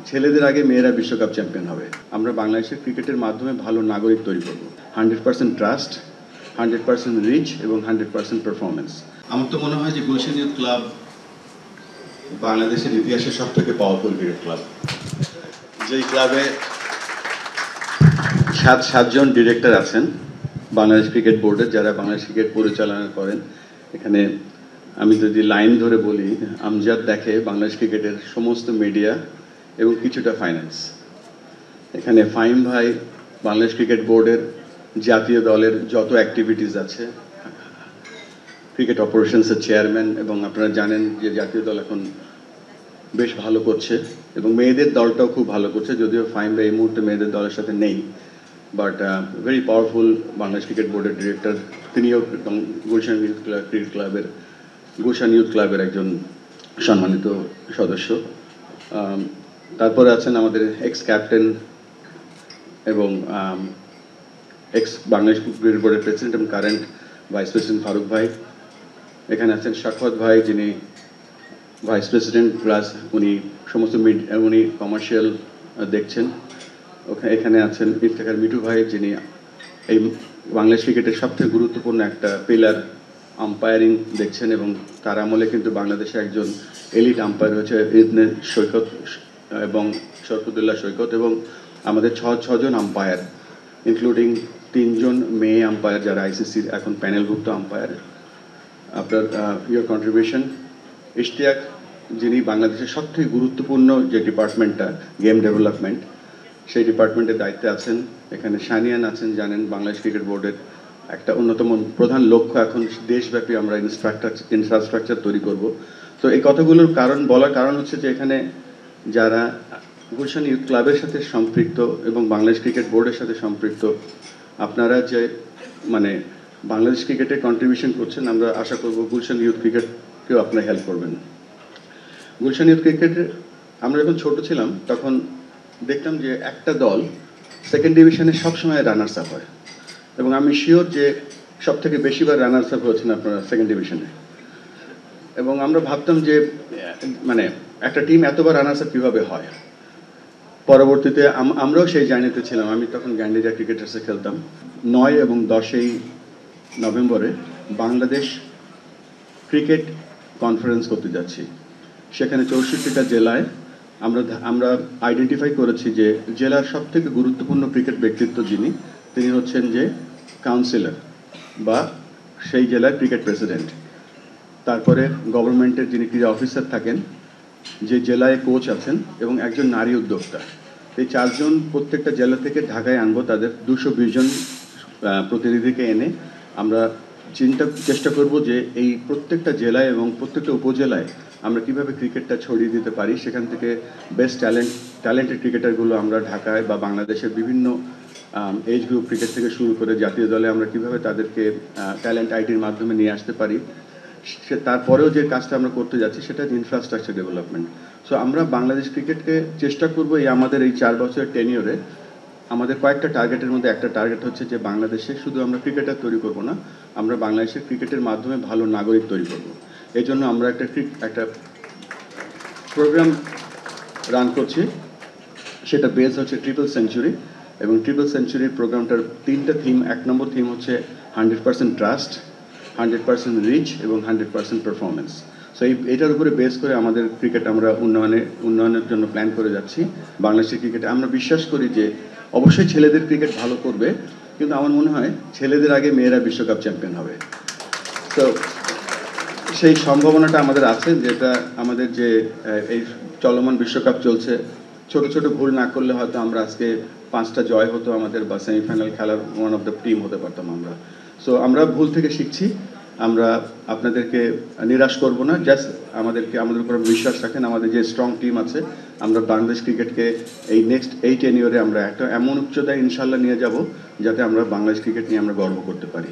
ছেলেদের আগে মেয়েরা বিশ্বকাপ চ্যাম্পিয়ন হবে। আমরা বাংলাদেশের ক্রিকেটের মাধ্যমে ভালো নাগরিক তৈরি করব। 100% ট্রাস্ট, 100% রিচ এবং 100% পারফরমেন্স। আমার তো মনে হয় যে গুলশান ইউথ ক্লাব বাংলাদেশের ইতিহাসের সব থেকে পাওয়ারফুল ক্রিকেট ক্লাব। যেই ক্লাবে সাতজন ডিরেক্টর আছেন বাংলাদেশ ক্রিকেট বোর্ডের, যারা বাংলাদেশ ক্রিকেট পরিচালনা করেন। এখানে আমি যদি লাইন ধরে বলি, আমজাদ দেখে বাংলাদেশ ক্রিকেটের সমস্ত মিডিয়া এবং কিছুটা ফাইন্যান্স। এখানে ফাহিম ভাই বাংলাদেশ ক্রিকেট বোর্ডের জাতীয় দলের যত অ্যাক্টিভিটিস আছে, ক্রিকেট অপারেশনসের চেয়ারম্যান, এবং আপনারা জানেন যে জাতীয় দল এখন বেশ ভালো করছে এবং মেয়েদের দলটাও খুব ভালো করছে, যদিও ফাহিম ভাই এই মুহূর্তে মেয়েদের দলের সাথে নেই, but very powerful Bangladesh cricket বোর্ডের ডিরেক্টর। তিনিও গুলশান ইউথ ক্রিকেট ক্লাবের গুলশান ইউথ ক্লাবের একজন সম্মানিত সদস্য। তারপরে আছেন আমাদের এক্স ক্যাপ্টেন এবং এক্স বাংলাদেশ ক্রিকেট বোর্ডের প্রেসিডেন্ট এবং কারেন্ট ভাইস প্রেসিডেন্ট ফারুক ভাই। এখানে আছেন শাকওয়াত ভাই, যিনি ভাইস প্রেসিডেন্ট প্লাস উনি সমস্ত উনি কমার্শিয়াল দেখছেন। এখানে আছেন ইফতেখার মিঠু ভাই, যিনি এই বাংলাদেশ ক্রিকেটের সবথেকে গুরুত্বপূর্ণ একটা পিলার আম্পায়ারিং দেখছেন, এবং তার আমলে কিন্তু বাংলাদেশে একজন এলিট আম্পায়ার হয়েছে ইবনে সৈকত এবং শরফুদ্দুল্লাহ সৈকত, এবং আমাদের ছজন আম্পায়ার ইনক্লুডিং 3 জন মেয়ে আম্পায়ার যারা আইসিসির এখন প্যানেলভুক্ত আম্পায়ার। আপনার ইয়োর কন্ট্রিবিউশন। ইশতিয়াক, যিনি বাংলাদেশের সবথেকে গুরুত্বপূর্ণ যে ডিপার্টমেন্টটা গেম ডেভেলপমেন্ট, সেই ডিপার্টমেন্টের দায়িত্বে আছেন। এখানে শানিয়ান আছেন, জানেন বাংলাদেশ ক্রিকেট বোর্ডের একটা অন্যতম প্রধান লক্ষ্য এখন দেশব্যাপী আমরা ইনফ্রাস্ট্রাকচার তৈরি করব। তো এই কথাগুলোর বলার কারণ হচ্ছে যে এখানে যারা গুলশান ইউথ ক্লাবের সাথে সম্পৃক্ত এবং বাংলাদেশ ক্রিকেট বোর্ডের সাথে সম্পৃক্ত, আপনারা যে বাংলাদেশ ক্রিকেটে কন্ট্রিবিউশন করছেন, আমরা আশা করব গুলশান ইউথ ক্রিকেটকেও আপনারা হেল্প করবেন। গুলশান ইউথ ক্রিকেটে আমরা যখন ছোট ছিলাম তখন দেখতাম যে একটা দল সেকেন্ড ডিভিশনে সবসময় রানার্স আপ হয়, এবং আমি শিওর যে সব থেকে বেশিবার রানার্স আপ হয়েছেন আপনারা সেকেন্ড ডিভিশনে। এবং আমরা ভাবতাম যে একটা টিম এতবার রানার্স আপ কীভাবে হয়। পরবর্তীতে আমরাও সেই জার্নিতে ছিলাম। আমি তখন গ্যান্ডিজা ক্রিকেটার্সে খেলতাম। 9 এবং 10 নভেম্বরে বাংলাদেশ ক্রিকেট কনফারেন্স করতে যাচ্ছি। সেখানে 64টা জেলায় আমরা আইডেন্টিফাই করেছি যে জেলার সবথেকে গুরুত্বপূর্ণ ক্রিকেট ব্যক্তিত্ব তিনি হচ্ছেন যে কাউন্সিলর বা সেই জেলার ক্রিকেট প্রেসিডেন্ট। তারপরে গভর্নমেন্টের যিনি ক্রীড়া অফিসার থাকেন, যে জেলায় কোচ আছেন, এবং একজন নারী উদ্যোক্তা। এই 4 জন প্রত্যেকটা জেলা থেকে ঢাকায় আনবো তাদের 220 জন প্রতিনিধিকে এনে আমরা চেষ্টা করব যে এই প্রত্যেকটা জেলায় এবং প্রত্যেকটা উপজেলায় আমরা কিভাবে ক্রিকেটটা ছড়িয়ে দিতে পারি। সেখান থেকে বেস্ট ট্যালেন্টেড ক্রিকেটারগুলো আমরা ঢাকায় বা বাংলাদেশের বিভিন্ন এজ গ্রুপ ক্রিকেট থেকে শুরু করে জাতীয় দলে আমরা কিভাবে তাদেরকে ট্যালেন্ট আইডির মাধ্যমে নিয়ে আসতে পারি। তারপরেও যে কাজটা আমরা করতে যাচ্ছি সেটা হচ্ছে ইনফ্রাস্ট্রাকচার ডেভেলপমেন্ট। সো আমরা বাংলাদেশ ক্রিকেটকে চেষ্টা করব আমাদের এই 4 বছরের টেনিওরে আমাদের কয়েকটা টার্গেটের মধ্যে একটা টার্গেট হচ্ছে যে বাংলাদেশে শুধু আমরা ক্রিকেটার তৈরি করব না, আমরা বাংলাদেশের ক্রিকেটের মাধ্যমে ভালো নাগরিক তৈরি করব। এই জন্য আমরা একটা প্রোগ্রাম রান করছি, সেটা বেস হচ্ছে ট্রিপল সেঞ্চুরি, এবং ট্রিপল সেঞ্চুরির প্রোগ্রামটার 3টা থিম। 1 নম্বর থিম হচ্ছে 100% ট্রাস্ট, 100% রিচ এবং 100% পারফরমেন্স। সো এটার উপরে বেস করে আমাদের ক্রিকেট আমরা উন্নয়নের জন্য প্ল্যান করে যাচ্ছি। বাংলাদেশের ক্রিকেটে আমরা বিশ্বাস করি যে অবশ্যই ছেলেদের ক্রিকেট ভালো করবে, কিন্তু আমার মনে হয় ছেলেদের আগে মেয়েরা বিশ্বকাপ চ্যাম্পিয়ন হবে। তো সেই সম্ভাবনাটা আমাদের আছে, যেটা আমাদের যে এই চলমান বিশ্বকাপ চলছে, ছোট ছোট ভুল না করলে হয়তো আমরা আজকে 5টা জয় হতো আমাদের, বা সেমিফাইনাল খেলার ওয়ান অফ দ্য টিম হতে পারতাম আমরা। সো আমরা ভুল থেকে শিখছি, আমরা আপনাদেরকে নিরাশ করব না। জাস্ট আমাদের উপর বিশ্বাস রাখেন। আমাদের যে স্ট্রং টিম আছে, আমরা বাংলাদেশ ক্রিকেটকে এই নেক্সট 8 টেনিওরে আমরা একটা এমন উচ্চতায় ইনশাল্লাহ নিয়ে যাব যাতে আমরা বাংলাদেশ ক্রিকেট নিয়ে আমরা গর্ব করতে পারি।